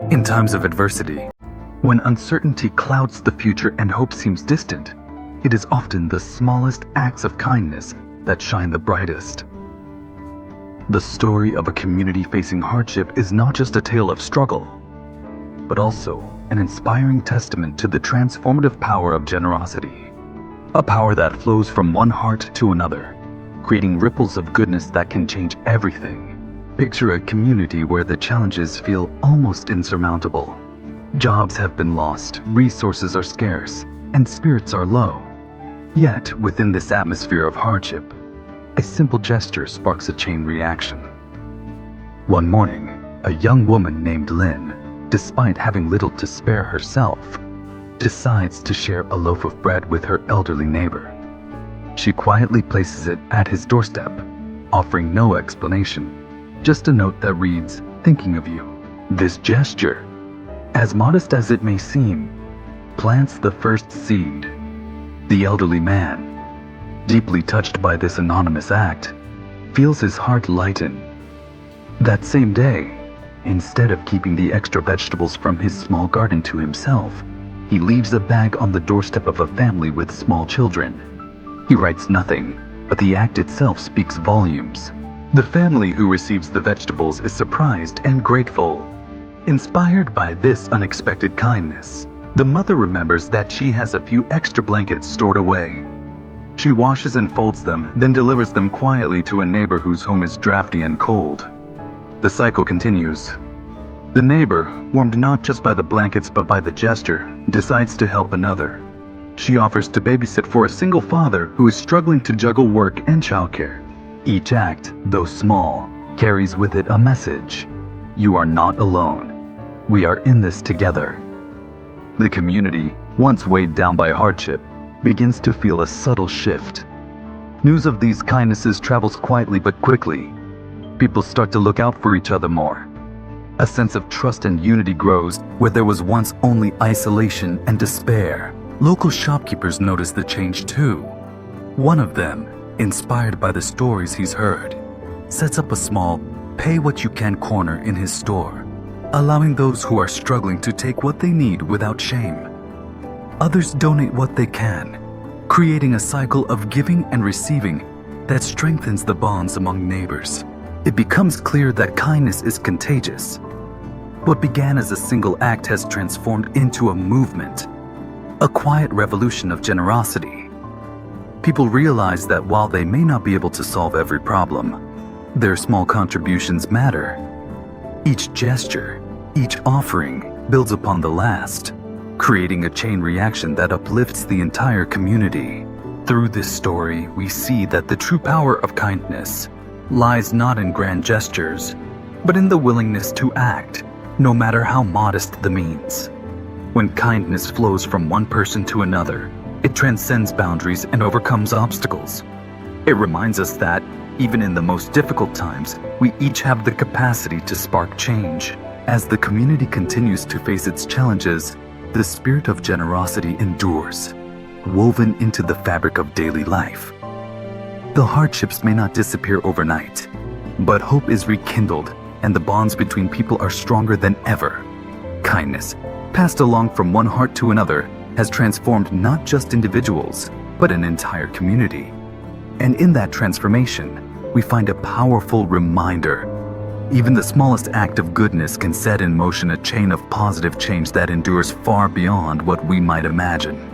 In times of adversity, when uncertainty clouds the future and hope seems distant, it is often the smallest acts of kindness that shine the brightest. The story of a community facing hardship is not just a tale of struggle, but also an inspiring testament to the transformative power of generosity. A power that flows from one heart to another, creating ripples of goodness that can change everything. Picture a community where the challenges feel almost insurmountable. Jobs have been lost, resources are scarce, and spirits are low. Yet, within this atmosphere of hardship, a simple gesture sparks a chain reaction. One morning, a young woman named Lynn, despite having little to spare herself, decides to share a loaf of bread with her elderly neighbor. She quietly places it at his doorstep, offering no explanation, just a note that reads, "Thinking of you." This gesture, as modest as it may seem, plants the first seed. The elderly man, deeply touched by this anonymous act, feels his heart lighten. That same day, instead of keeping the extra vegetables from his small garden to himself, he leaves a bag on the doorstep of a family with small children. He writes nothing, but the act itself speaks volumes. The family who receives the vegetables is surprised and grateful. Inspired by this unexpected kindness, the mother remembers that she has a few extra blankets stored away. She washes and folds them, then delivers them quietly to a neighbor whose home is drafty and cold. The cycle continues. The neighbor, warmed not just by the blankets but by the gesture, decides to help another. She offers to babysit for a single father who is struggling to juggle work and childcare. Each act, though small, carries with it a message. You are not alone. We are in this together. The community, once weighed down by hardship, begins to feel a subtle shift. News of these kindnesses travels quietly but quickly. People start to look out for each other more. A sense of trust and unity grows where there was once only isolation and despair. Local shopkeepers notice the change too. One of them, inspired by the stories he's heard, sets up a small pay what you can corner in his store, allowing those who are struggling to take what they need without shame. Others donate what they can, creating a cycle of giving and receiving that strengthens the bonds among neighbors. It becomes clear that kindness is contagious. What began as a single act has transformed into a movement, a quiet revolution of generosity. People realize that while they may not be able to solve every problem, their small contributions matter. Each gesture, each offering builds upon the last, creating a chain reaction that uplifts the entire community. Through this story, we see that the true power of kindness lies not in grand gestures, but in the willingness to act, no matter how modest the means. When kindness flows from one person to another, it transcends boundaries and overcomes obstacles. It reminds us that, even in the most difficult times, we each have the capacity to spark change. As the community continues to face its challenges, the spirit of generosity endures, woven into the fabric of daily life. The hardships may not disappear overnight, but hope is rekindled and the bonds between people are stronger than ever. Kindness, passed along from one heart to another, has transformed not just individuals, but an entire community. And in that transformation, we find a powerful reminder. Even the smallest act of goodness can set in motion a chain of positive change that endures far beyond what we might imagine.